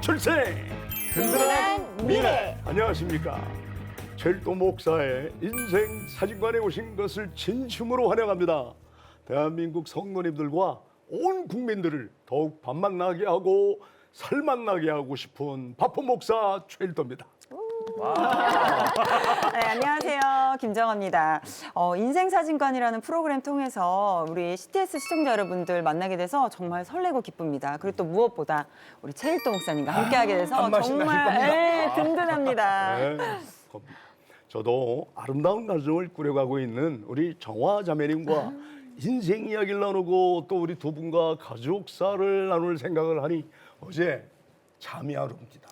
출생 든든한 미래. 안녕하십니까. 최일도 목사의 인생 사진관에 오신 것을 진심으로 환영합니다. 대한민국 성도님들과 온 국민들을 더욱 밥맛 나게 하고 살맛 나게 하고 싶은 바쁜 목사 최일도입니다. 네, 안녕하세요. 김정아입니다. 인생사진관이라는 프로그램 통해서 우리 CTS 시청자 여러분들 만나게 돼서 정말 설레고 기쁩니다. 그리고 또 무엇보다 우리 최일도 목사님과 함께하게 돼서 밥맛이 나실 정말 겁니다. 든든합니다. 네. 저도 아름다운 가정을 꾸려가고 있는 우리 정화 자매님과 인생 이야기를 나누고 또 우리 두 분과 가족사를 나눌 생각을 하니 어제 잠이 안 옵니다.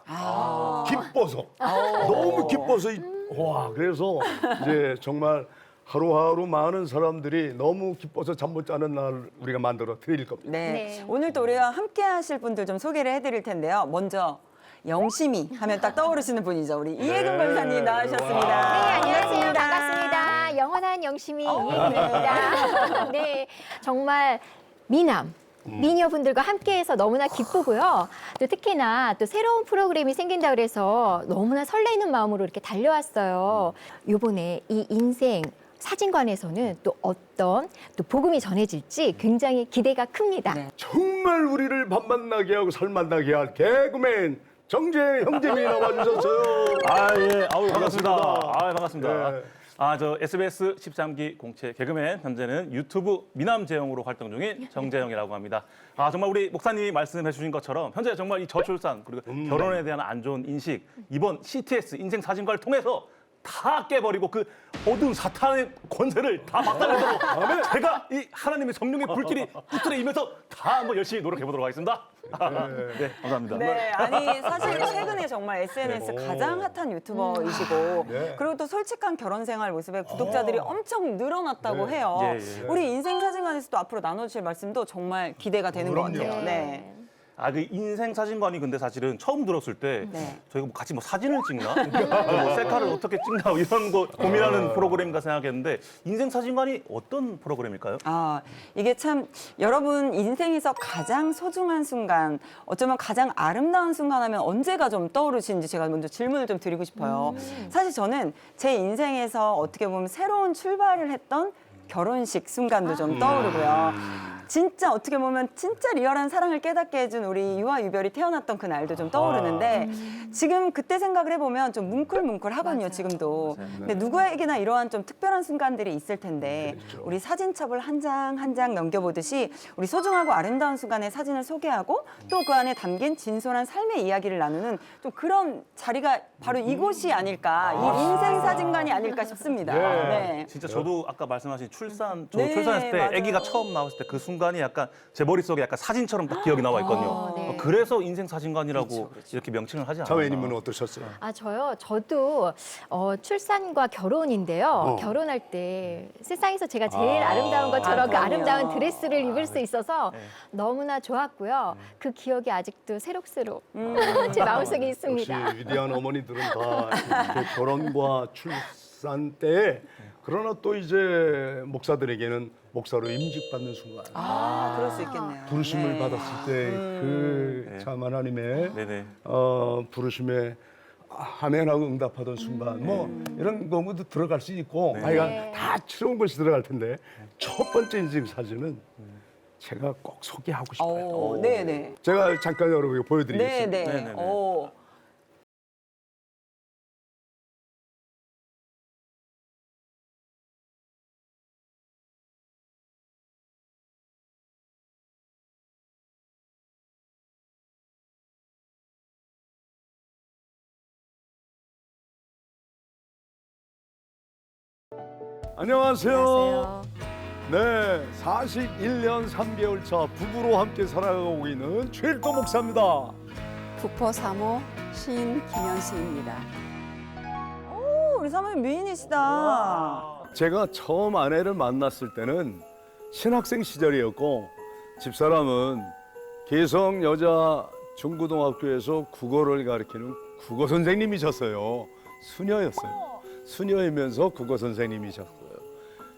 기뻐서 너무 기뻐서 와 그래서 이제 정말 하루하루 많은 사람들이 너무 기뻐서 잠 못 자는 날 우리가 만들어 드릴 겁니다. 네. 오늘 또 우리가 함께 하실 분들 좀 소개를 해드릴 텐데요. 먼저 영심이 하면 딱 떠오르시는 분이죠. 우리 이혜근 권사님 나와주셨습니다. 네, 안녕하세요. 반갑습니다. 영원한 영심이 이혜근입니다. 네, 정말 미남. 미녀분들과 함께해서 너무나 기쁘고요. 또 특히나 또 새로운 프로그램이 생긴다 그래서 너무나 설레이는 마음으로 이렇게 달려왔어요. 요번에 이 인생 사진관에서는 또 어떤 또 복음이 전해질지 굉장히 기대가 큽니다. 네. 정말 우리를 밥맛 나게 하고 살맛 나게 할 개그맨 정재 형제님이 나와주셨어요. 예. 반갑습니다. 반갑습니다. 네. 저 SBS 13기 공채 개그맨, 현재는 유튜브 미남재영으로 활동 중인 정재영이라고 합니다. 정말 우리 목사님이 말씀해 주신 것처럼 현재 정말 이 저출산 그리고 결혼에 대한 안 좋은 인식 이번 CTS 인생 사진관을 통해서 다 깨버리고 그 어두운 사탄의 권세를 다 박살내도록 제가 이 하나님의 성령의 불길이 붙들어 이면서 다 한번 열심히 노력해 보도록 하겠습니다. 네, 감사합니다. 네, 아니 사실 최근에 정말 SNS 가장 핫한 유튜버이시고 네. 그리고 또 솔직한 결혼 생활 모습에 구독자들이 엄청 늘어났다고 네. 해요. 예. 우리 인생사진관에서도 앞으로 나눠주실 말씀도 정말 기대가 되는 것 그럼요. 같아요. 네. 그 인생 사진관이 근데 사실은 처음 들었을 때 네. 저희가 뭐 같이 뭐 사진을 찍나? 뭐 셀카를 어떻게 찍나? 이런 거 고민하는 프로그램인가 생각했는데 인생 사진관이 어떤 프로그램일까요? 이게 참 여러분 인생에서 가장 소중한 순간, 어쩌면 가장 아름다운 순간 하면 언제가 좀 떠오르시는지 제가 먼저 질문을 좀 드리고 싶어요. 사실 저는 제 인생에서 어떻게 보면 새로운 출발을 했던 결혼식 순간도 좀 떠오르고요. 진짜 어떻게 보면 진짜 리얼한 사랑을 깨닫게 해준 우리 유아 유별이 태어났던 그 날도 좀 떠오르는데 지금 그때 생각을 해보면 좀 뭉클뭉클하거든요, 지금도. 근데 누구에게나 이러한 좀 특별한 순간들이 있을 텐데 우리 사진첩을 한 장 한 장 넘겨보듯이 우리 소중하고 아름다운 순간의 사진을 소개하고 또 그 안에 담긴 진솔한 삶의 이야기를 나누는 좀 그런 자리가 바로 이곳이 아닐까, 이 인생 사진관이 아닐까 싶습니다. 네. 네. 진짜 저도 아까 말씀하신 출산했을 때 맞아요. 아기가 처음 나왔을 때 그 순간이 약간 제 머릿속에 약간 사진처럼 딱 기억이 나와 있거든요. 네. 그래서 인생 사진관이라고 이렇게 명칭을 하지 않았나. 자매님은 어떠셨어요? 저도 출산과 결혼인데요. 결혼할 때 세상에서 제가 제일 아름다운 것처럼 그 그럼요. 아름다운 드레스를 입을 수 있어서 너무나 좋았고요. 그 기억이 아직도 새록새록 제 마음속에 역시 있습니다. 위대한 어머니들은 다 이렇게 결혼과 출산 때 그러나 또 이제 목사들에게는 목사로 임직받는 순간 그럴 수 있겠네요. 부르심을 네. 받았을 때 그 참 하나님의 네네. 부르심에 아멘하고 응답하던 순간 뭐 이런 경우도 들어갈 수 있고 하여간 다 추러운 것이 들어갈 텐데 첫 번째 인생 사진은 제가 꼭 소개하고 싶어요. 네네. 제가 잠깐 여러분에게 보여드리겠습니다. 네네. 네네네. 안녕하세요. 네, 41년 3개월 차 부부로 함께 살아가고 있는 최일도 목사입니다. 부포 3호 시인 김현수입니다. 우리 사모님 미인이시다. 제가 처음 아내를 만났을 때는 신학생 시절이었고 집사람은 개성 여자 중고등학교에서 국어를 가르치는 국어 선생님이셨어요. 수녀였어요. 수녀이면서 국어 선생님이셨고요.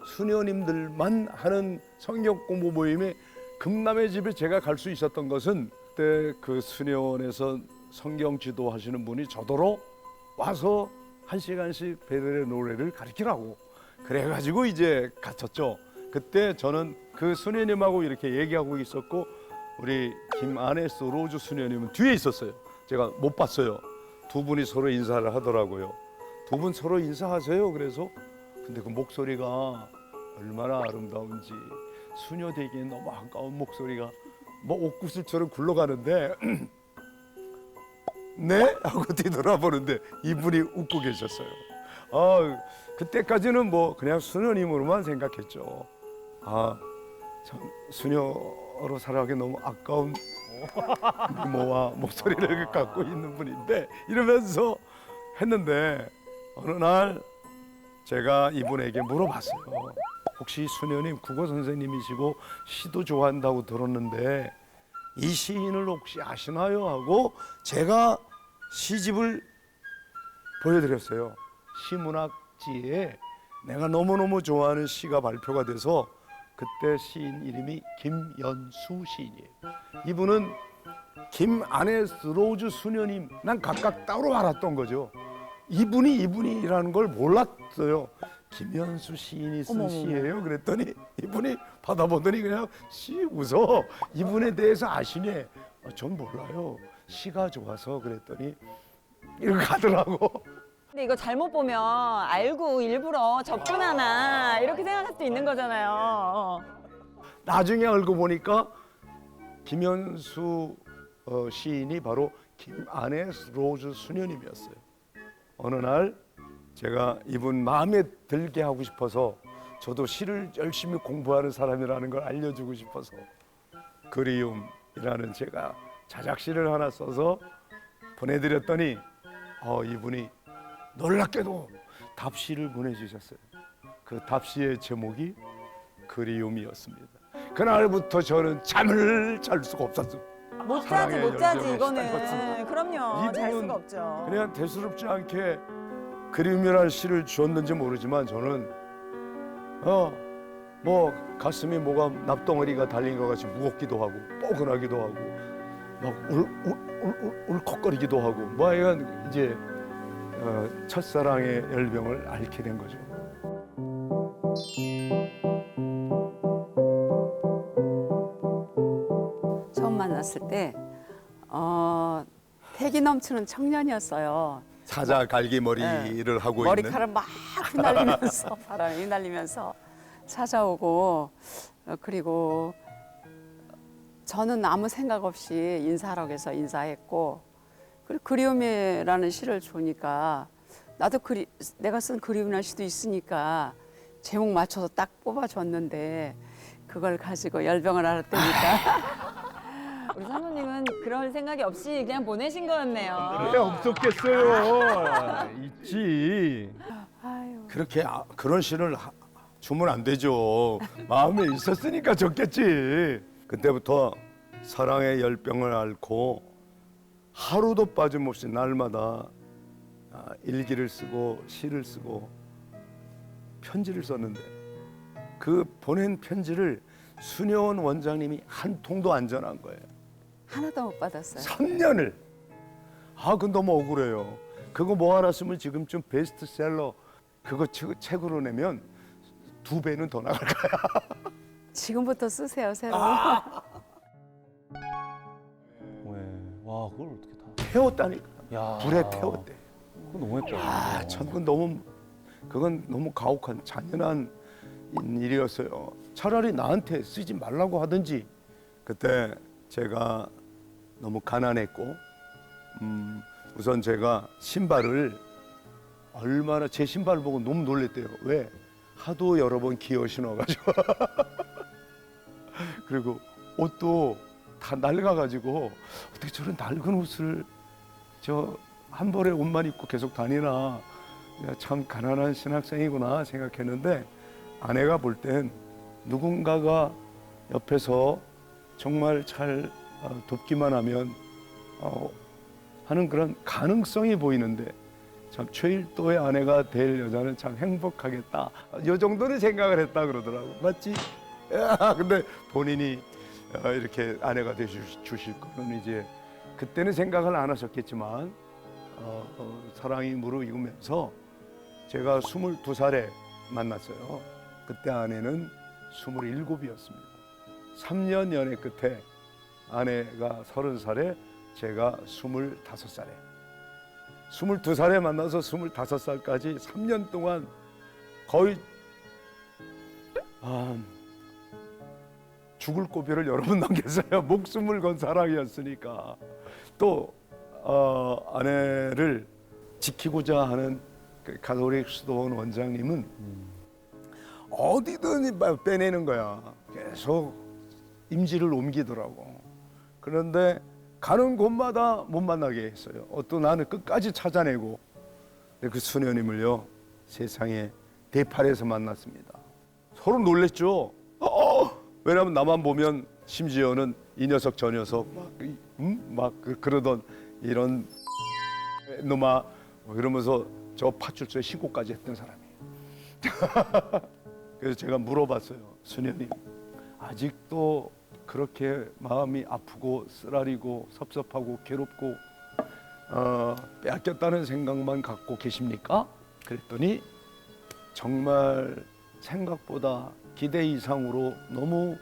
수녀님들만 하는 성경 공부 모임에 금남의 집에 제가 갈 수 있었던 것은 그때 그 수녀원에서 성경 지도하시는 분이 저더러 와서 1시간씩 베델의 노래를 가르치라고 그래가지고 이제 갇혔죠. 그때 저는 그 수녀님하고 이렇게 얘기하고 있었고 우리 김아네스 로즈 수녀님은 뒤에 있었어요. 제가 못 봤어요. 두 분이 서로 인사를 하더라고요. 두 분 서로 인사하세요. 그래서 근데 그 목소리가 얼마나 아름다운지 수녀 되기엔 너무 아까운 목소리가 뭐 옥구슬처럼 굴러가는데 네? 하고 뒤돌아보는데 이분이 웃고 계셨어요. 그때까지는 뭐 그냥 수녀님으로만 생각했죠. 참 수녀로 살아가기 너무 아까운 미모와 목소리를 갖고 있는 분인데 이러면서 했는데 어느 날 제가 이분에게 물어봤어요. 혹시 수녀님 국어 선생님이시고 시도 좋아한다고 들었는데 이 시인을 혹시 아시나요? 하고 제가 시집을 보여드렸어요. 시문학지에 내가 너무너무 좋아하는 시가 발표가 돼서 그때 시인 이름이 김연수 시인이에요. 이분은 김아네스 로즈 수녀님 난 각각 따로 알았던 거죠. 이분이라는 걸 몰랐어요. 김연수 시인이 쓴 시예요. 그랬더니 이분이 받아보더니 그냥 씨 웃어. 이분에 대해서 아시네. 전 몰라요. 시가 좋아서 그랬더니 이렇게 가더라고. 근데 이거 잘못 보면 알고 일부러 접근하나 이렇게 생각할 수도 있는 거잖아요. 나중에 알고 보니까 김연수 시인이 바로 김아네스 로즈 수녀님이었어요. 어느 날 제가 이분 마음에 들게 하고 싶어서 저도 시를 열심히 공부하는 사람이라는 걸 알려주고 싶어서 그리움이라는 제가 자작시를 하나 써서 보내드렸더니 이분이 놀랍게도 답시를 보내주셨어요. 그 답시의 제목이 그리움이었습니다. 그날부터 저는 잠을 잘 수가 없었어요. 못 자지 사랑의 못 자지 열정에 이거는. 시달렸습니다. 그럼요. 잘 이분은 수가 없죠. 그냥 대수롭지 않게 그리움이라는 시를 주었는지 모르지만 저는 뭐 가슴이 뭐가 납덩어리가 달린 것 같이 무겁기도 하고 뻐근하기도 하고 막 울컥거리기도 하고 뭐 하여간 이제 첫사랑의 열병을 앓게 된 거죠. 처음 만났을 때 패기 넘치는 청년이었어요. 사자 갈기머리를 하고 있는 머리카락 막 휘날리면서 바람에 휘날리면서 찾아오고 그리고 저는 아무 생각 없이 인사하라고 해서 인사했고 그리고 그리움이라는 시를 주니까 나도 내가 쓴 그리움이라는 시도 있으니까 제목 맞춰서 딱 뽑아줬는데 그걸 가지고 열병을 앓았다니까 우리 사모님은 그럴 생각이 없이 그냥 보내신 거였네요. 왜 없었겠어요. 있지. 아유. 그렇게 그런 시를 주면 안 되죠. 마음에 있었으니까 줬겠지. 그때부터 사랑의 열병을 앓고 하루도 빠짐없이 날마다 일기를 쓰고 시를 쓰고 편지를 썼는데 그 보낸 편지를 수녀원 원장님이 한 통도 안 전한 거예요. 하나도 못 받았어요. 3년을. 그건 너무 억울해요. 그거 뭐 하나 쓰면 지금쯤 베스트셀러 그거 책으로 내면 2배는 더 나갈 거야. 지금부터 쓰세요, 새로. 와, 그걸 어떻게 다. 태웠다니까. 야. 불에 태웠대. 그건 너무했죠. 참 그건 너무 가혹한 잔인한 일이었어요. 차라리 나한테 쓰지 말라고 하든지. 그때 제가 너무 가난했고 우선 제가 신발을 얼마나 제 신발 보고 너무 놀랬대요. 왜? 하도 여러 번 기어 신어가지고 그리고 옷도 다 낡아가지고 어떻게 저런 낡은 옷을 저 한 벌의 옷만 입고 계속 다니나. 참 가난한 신학생이구나 생각했는데 아내가 볼 땐 누군가가 옆에서 정말 잘 돕기만 하면 하는 그런 가능성이 보이는데 참 최일도의 아내가 될 여자는 참 행복하겠다. 이 정도는 생각을 했다 그러더라고. 맞지? 근데 본인이 이렇게 아내가 되주실 거는 이제 그때는 생각을 안 하셨겠지만 사랑이 무르익으면서 제가 22살에 만났어요. 그때 아내는 27이었습니다. 3년 연애 끝에 아내가 30살에 제가 25살에 22살에 만나서 25살까지 3년 동안 거의 죽을 고비를 여러 번 넘겼어요. 목숨을 건 사랑이었으니까. 또 아내를 지키고자 하는 그 가톨릭 수도원 원장님은 어디든 빼내는 거야. 계속 임지를 옮기더라고. 그런데 가는 곳마다 못 만나게 했어요. 또 나는 끝까지 찾아내고. 근데 그 수녀님을요, 세상에 대팔에서 만났습니다. 서로 놀랬죠. 왜냐하면 나만 보면 심지어는 이 녀석 저 녀석 그러던 이런 놈아 이러면서 저 파출소에 신고까지 했던 사람이에요. 그래서 제가 물어봤어요. 수녀님, 아직도 그렇게 마음이 아프고 쓰라리고 섭섭하고 괴롭고 빼앗겼다는 생각만 갖고 계십니까? 그랬더니 정말 생각보다 기대 이상으로 너무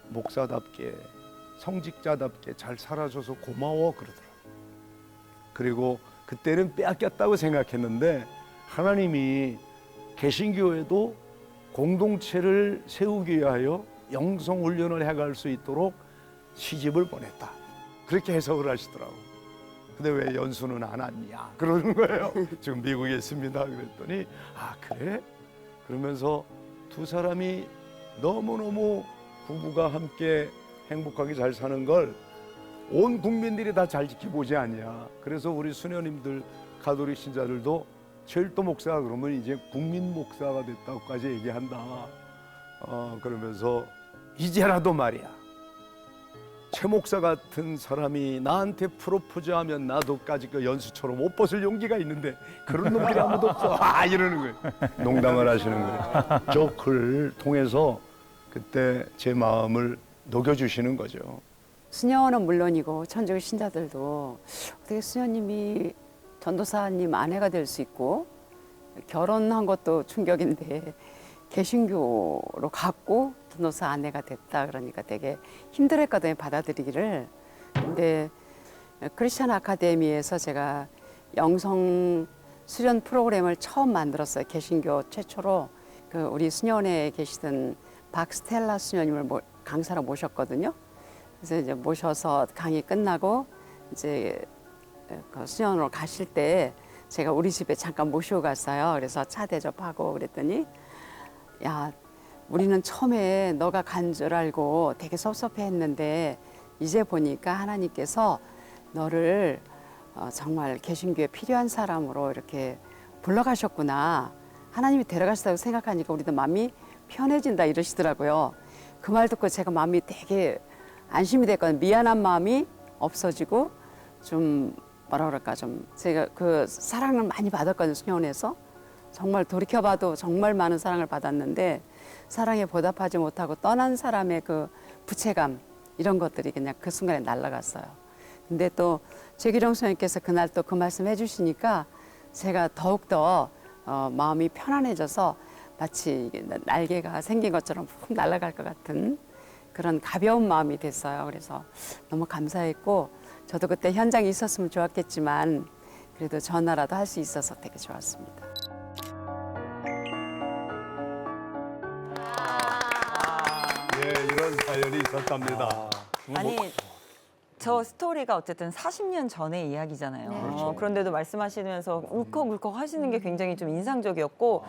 목사답게 성직자답게 잘 살아줘서 고마워 그러더라고요. 그리고 그때는 빼앗겼다고 생각했는데 하나님이 개신교에도 공동체를 세우기 위하여 영성훈련을 해갈 수 있도록 시집을 보냈다. 그렇게 해석을 하시더라고요. 근데 왜 연수는 안 왔냐 그러는 거예요. 지금 미국에 있습니다. 그랬더니 아 그래? 그러면서 두 사람이 너무너무 부부가 함께 행복하게 잘 사는 걸 온 국민들이 다 잘 지켜보지 않냐. 그래서 우리 수녀님들 가톨릭 신자들도 최일도 목사가 그러면 이제 국민 목사가 됐다고까지 얘기한다. 그러면서 이제라도 말이야. 최 목사 같은 사람이 나한테 프로포즈하면 나도까지 그 연수처럼 옷 벗을 용기가 있는데 그런 놈들이 아무도 없어. 이러는 거예요. 농담을 하시는 거예요. 저 글 통해서 그때 제 마음을 녹여주시는 거죠. 수녀는 물론이고 천주교 신자들도 어떻게 수녀님이 전도사님 아내가 될 수 있고 결혼한 것도 충격인데 개신교로 갔고 전도사 아내가 됐다 그러니까 되게 힘들었거든요, 받아들이기를. 근데 크리스천 아카데미에서 제가 영성 수련 프로그램을 처음 만들었어요. 개신교 최초로. 그 우리 수녀원에 계시던 박스텔라 수녀님을 강사로 모셨거든요. 그래서 이제 모셔서 강의 끝나고 이제 그 수녀원으로 가실 때 제가 우리 집에 잠깐 모시고 갔어요. 그래서 차 대접하고 그랬더니 야, 우리는 처음에 너가 간 줄 알고 되게 섭섭해했는데 이제 보니까 하나님께서 너를 정말 개신교에 필요한 사람으로 이렇게 불러가셨구나. 하나님이 데려가셨다고 생각하니까 우리도 마음이 편해진다 이러시더라고요. 그 말 듣고 제가 마음이 되게 안심이 됐거든요. 미안한 마음이 없어지고 좀 뭐라 그럴까 좀 제가 그 사랑을 많이 받았거든요. 수녀원에서. 정말 돌이켜봐도 정말 많은 사랑을 받았는데 사랑에 보답하지 못하고 떠난 사람의 그 부채감 이런 것들이 그냥 그 순간에 날아갔어요. 근데 또 최기령 선생님께서 그날 또 그 말씀 해주시니까 제가 더욱더 마음이 편안해져서 마치 날개가 생긴 것처럼 훅 날아갈 것 같은 그런 가벼운 마음이 됐어요. 그래서 너무 감사했고 저도 그때 현장에 있었으면 좋았겠지만 그래도 전화라도 할 수 있어서 되게 좋았습니다. 이런 사연이 있었답니다. 아니 저 스토리가 어쨌든 40년 전의 이야기잖아요. 네. 그렇죠. 그런데도 말씀하시면서 울컥울컥 하시는 게 굉장히 좀 인상적이었고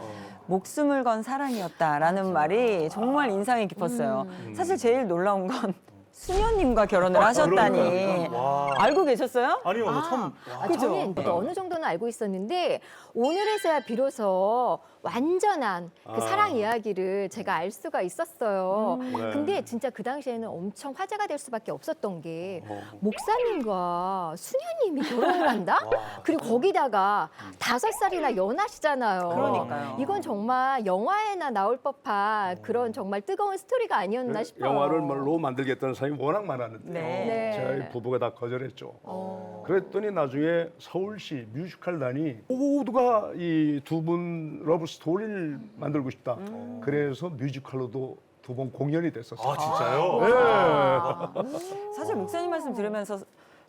목숨을 건 사랑이었다라는 말이 정말 인상이 깊었어요. 사실 제일 놀라운 건 수녀님과 결혼을 하셨다니. 와. 알고 계셨어요? 아니요, 처음. 그죠? 저는 어느 정도는 알고 있었는데 오늘에서야 비로소 완전한 그 사랑 이야기를 제가 알 수가 있었어요. 네. 근데 진짜 그 당시에는 엄청 화제가 될 수밖에 없었던 게 목사님과 수녀님이 결혼을 한다? 그리고 거기다가 5살이나 연하시잖아요. 그러니까요. 이건 정말 영화에나 나올 법한 그런 정말 뜨거운 스토리가 아니었나 싶어요. 영화를 말로 만들겠다는 사람이 워낙 많았는데 네. 네. 저희 부부가 다 거절했죠. 그랬더니 나중에 서울시 뮤지컬단이 모두가 이 두 분 러브 스토리를 만들고 싶다. 그래서 뮤지컬로도 2번 공연이 됐었어요. 아 진짜요? 네. 사실 목사님 말씀 들으면서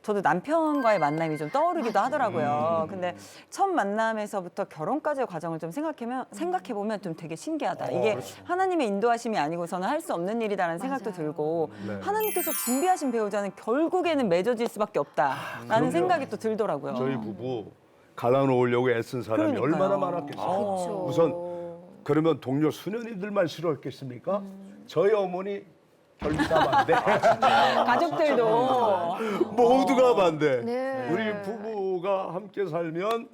저도 남편과의 만남이 좀 떠오르기도 하더라고요. 근데 첫 만남에서부터 결혼까지의 과정을 좀 생각해 보면 좀 되게 신기하다. 이게 하나님의 인도하심이 아니고서는 할 수 없는 일이다라는 생각도 들고 네. 하나님께서 준비하신 배우자는 결국에는 맺어질 수밖에 없다라는 생각이 또 들더라고요. 저희 부부 갈라놓으려고 애쓴 사람이 그러니까요. 얼마나 많았겠어요. 그렇죠. 우선 그러면 동료 수녀님들만 싫어했겠습니까? 저희 어머니 결국 다 반대. 가족들도 모두가 반대. 네. 우리 부부가 함께 살면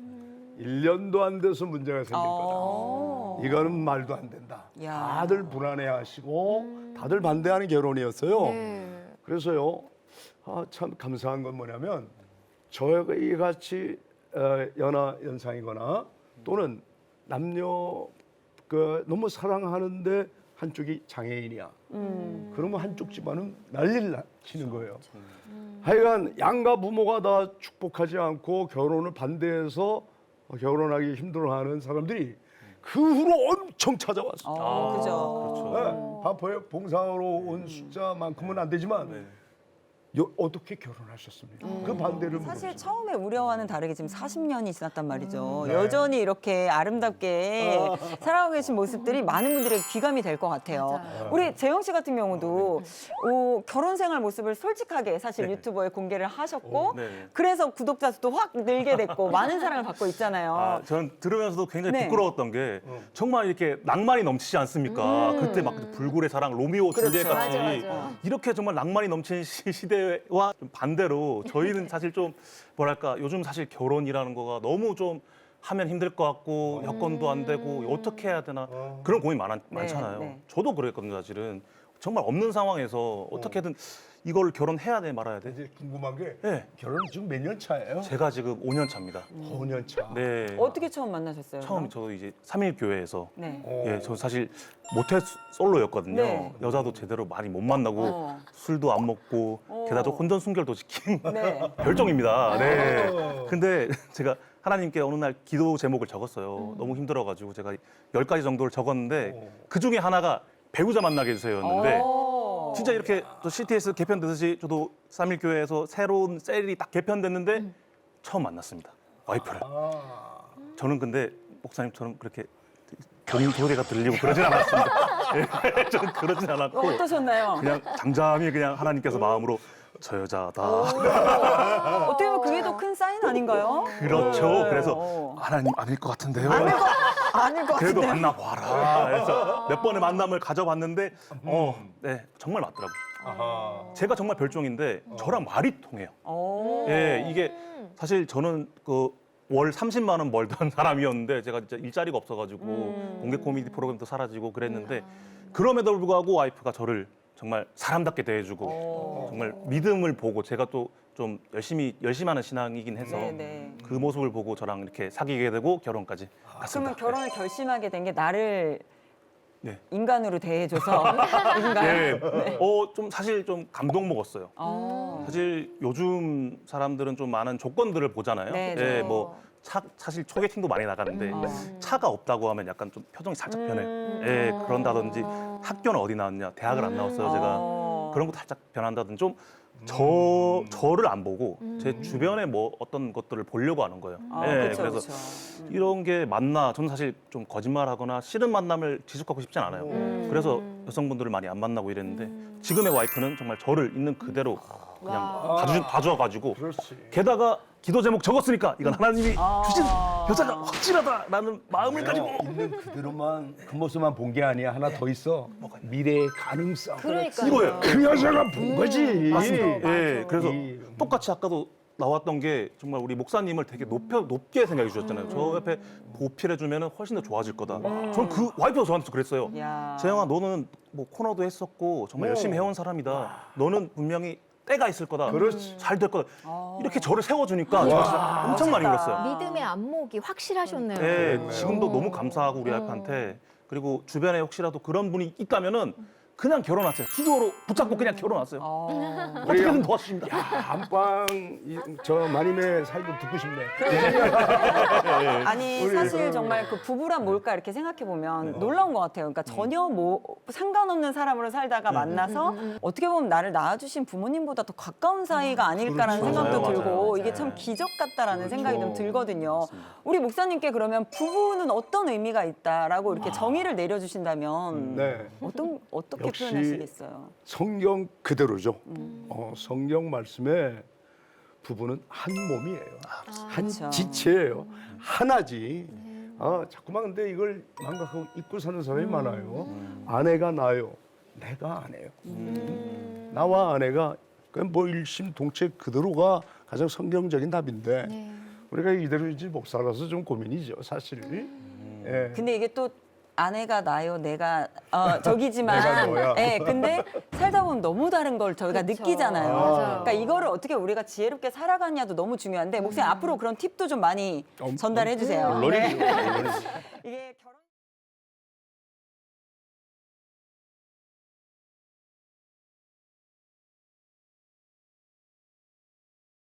1년도 안 돼서 문제가 생길 거다. 이거는 말도 안 된다. 야. 다들 불안해하시고 다들 반대하는 결혼이었어요. 네. 그래서요, 참 감사한 건 뭐냐면 저희 같이 연하 연상이거나 또는 남녀 너무 사랑하는데 한쪽이 장애인이야. 그러면 한쪽 집안은 난리를 치는 거예요. 하여간 양가 부모가 다 축복하지 않고 결혼을 반대해서 결혼하기 힘들어하는 사람들이 그 후로 엄청 찾아왔어요. 그죠. 네, 바포에 봉사하러 온 숫자만큼은 안 되지만 어떻게 결혼하셨습니까? 그 반대를 사실 물어보죠. 처음에 우려와는 다르게 지금 40년이 지났단 말이죠. 여전히 이렇게 아름답게 살아가고 계신 모습들이 많은 분들에게 귀감이 될 것 같아요. 우리 재영 씨 같은 경우도 결혼 생활 모습을 솔직하게 사실 유튜버에 공개를 하셨고 네. 그래서 구독자 수도 확 늘게 됐고 많은 사랑을 받고 있잖아요. 아, 전 들으면서도 굉장히 네. 부끄러웠던 게 정말 이렇게 낭만이 넘치지 않습니까? 그때 막 불굴의 사랑, 로미오 줄리엣 그렇죠. 같이 맞아. 이렇게 정말 낭만이 넘치는 시대와 좀 반대로 저희는 사실 좀 뭐랄까 요즘 사실 결혼이라는 거가 너무 좀 하면 힘들 것 같고 여건도 안 되고 어떻게 해야 되나 그런 고민 많잖아요. 네. 저도 그랬거든요, 사실은. 정말 없는 상황에서 어떻게든 이걸 결혼해야 돼 말아야 돼. 이제 궁금한 게 네. 결혼 지금 몇 년 차예요? 제가 지금 5년 차입니다. 5년 차. 네. 어떻게 처음 만나셨어요? 처음 그럼? 저도 이제 3일 교회에서 네. 예, 저 사실 모태 솔로였거든요. 네. 여자도 제대로 많이 못 만나고 어. 술도 안 먹고 게다가 혼전 순결도 지킨 네. 별종입니다. 네. 어. 근데 제가 하나님께 어느 날 기도 제목을 적었어요. 너무 힘들어가지고 제가 10가지 정도를 적었는데 그 중에 하나가 배우자 만나게 해주세요였는데 오. 진짜 이렇게 또 CTS 개편되듯이 저도 3일 교회에서 새로운 셀이 딱 개편됐는데 처음 만났습니다. 와이프를. 저는 근데 목사님처럼 그렇게 소리가 들리고 그러진 않았습니다. 예, 저는 그러진 않았고 어떠셨나요? 그냥 잠잠히 그냥 하나님께서 마음으로 저 여자다. 어떻게 보면 그게 더 큰 사인 아닌가요? 그렇죠. 네. 그래서 하나님 아닐 것 같은데요. 아닐 것 그래도 같은데. 만나봐라. 그래서 몇 번의 만남을 가져봤는데 네 정말 맞더라고요. 아하. 제가 정말 별종인데 저랑 말이 통해요. 오. 예, 이게 사실 저는 그 월 30만 원 벌던 사람이었는데 제가 진짜 일자리가 없어가지고 공개 코미디 프로그램도 사라지고 그랬는데 그럼에도 불구하고 와이프가 저를 정말 사람답게 대해주고 정말 믿음을 보고 제가 또 좀 열심히 하는 신앙이긴 해서 네네. 그 모습을 보고 저랑 이렇게 사귀게 되고 결혼까지 그러면 갔습니다. 결혼을 결심하게 된 게 나를 네. 인간으로 대해줘서 인간. 예, 좀 사실 좀 감동 먹었어요. 사실 요즘 사람들은 좀 많은 조건들을 보잖아요. 네, 예, 네. 뭐 사실 소개팅도 많이 나가는데 차가 없다고 하면 약간 좀 표정이 살짝 변해. 예, 그런다든지 학교는 어디 나왔냐, 대학을 안 나왔어요. 제가 그런 것도 살짝 변한다든지 좀 저를 안 보고 제 주변에 뭐 어떤 것들을 보려고 하는 거예요. 예, 그렇죠, 그래서 이런 게 맞나? 저는 사실 좀 거짓말하거나 싫은 만남을 지속하고 싶진 않아요. 그래서 여성분들을 많이 안 만나고 이랬는데 지금의 와이프는 정말 저를 있는 그대로 그냥 봐줘가지고 그렇지. 게다가 기도 제목 적었으니까 이건 하나님이 주신 여자가 확실하다라는 마음을 가지고 있는 그대로만 그 모습만 본 게 아니야. 하나 더 있어. 미래의 가능성. 그러니까요. 이거예요. 그 여자가 본 거지. 맞습니다. 예, 그래서 이- 똑같이 아까도 나왔던 게 정말 우리 목사님을 되게 높게 생각해 주셨잖아요. 저 옆에 보필해 주면은 훨씬 더 좋아질 거다. 저는 그 와이프가 저한테 그랬어요. 야. 재영아, 너는 뭐 코너도 했었고 정말 열심히 해온 사람이다. 너는 분명히 때가 있을 거다. 그렇지. 잘 될 거다. 이렇게 저를 세워주니까 제가 진짜 엄청 많이 울었어요. 믿음의 안목이 확실하셨네요. 네, 지금도 너무 감사하고 우리 와이프한테 그리고 주변에 혹시라도 그런 분이 있다면은 그냥 결혼하세요. 기도로 붙잡고 그냥 결혼하세요. 어떻게든 도와주십니다. 야, 안방 저 마님의 사이도 듣고 싶네. 아니 사실 정말 그 부부란 뭘까 이렇게 생각해 보면 놀라운 것 같아요. 그러니까 전혀 뭐 상관없는 사람으로 살다가 만나서 어떻게 보면 나를 낳아주신 부모님보다 더 가까운 사이가 아닐까라는 그렇죠. 생각도 맞아요, 들고 맞아요. 이게 참 기적 같다라는 생각이 좀 그렇죠. 들거든요. 우리 목사님께 그러면 부부는 어떤 의미가 있다라고 이렇게 정의를 내려주신다면 네. 어떻게 역시 표현하시겠어요? 성경 그대로죠. 성경 말씀에 부부는 한 몸이에요. 한 그렇죠. 지체예요. 하나지. 자꾸만 근데 이걸 망각하고 잊고 사는 사람이 많아요. 아내가 나요. 내가 아내요. 나와 아내가 그냥 뭐 일심동체 그대로가 가장 성경적인 답인데 우리가 이대로인지 못 살아서 좀 고민이죠, 사실. 예. 근데 이게 또 아내가 나요, 내가 저기지만, 내가 너야. 예, 근데 살다 보면 너무 다른 걸 저희가 그렇죠. 느끼잖아요. 맞아요. 그러니까 이거를 어떻게 우리가 지혜롭게 살아가냐도 너무 중요한데 목사님 앞으로 그런 팁도 좀 많이 전달해 주세요. 물론이죠. 이게 결혼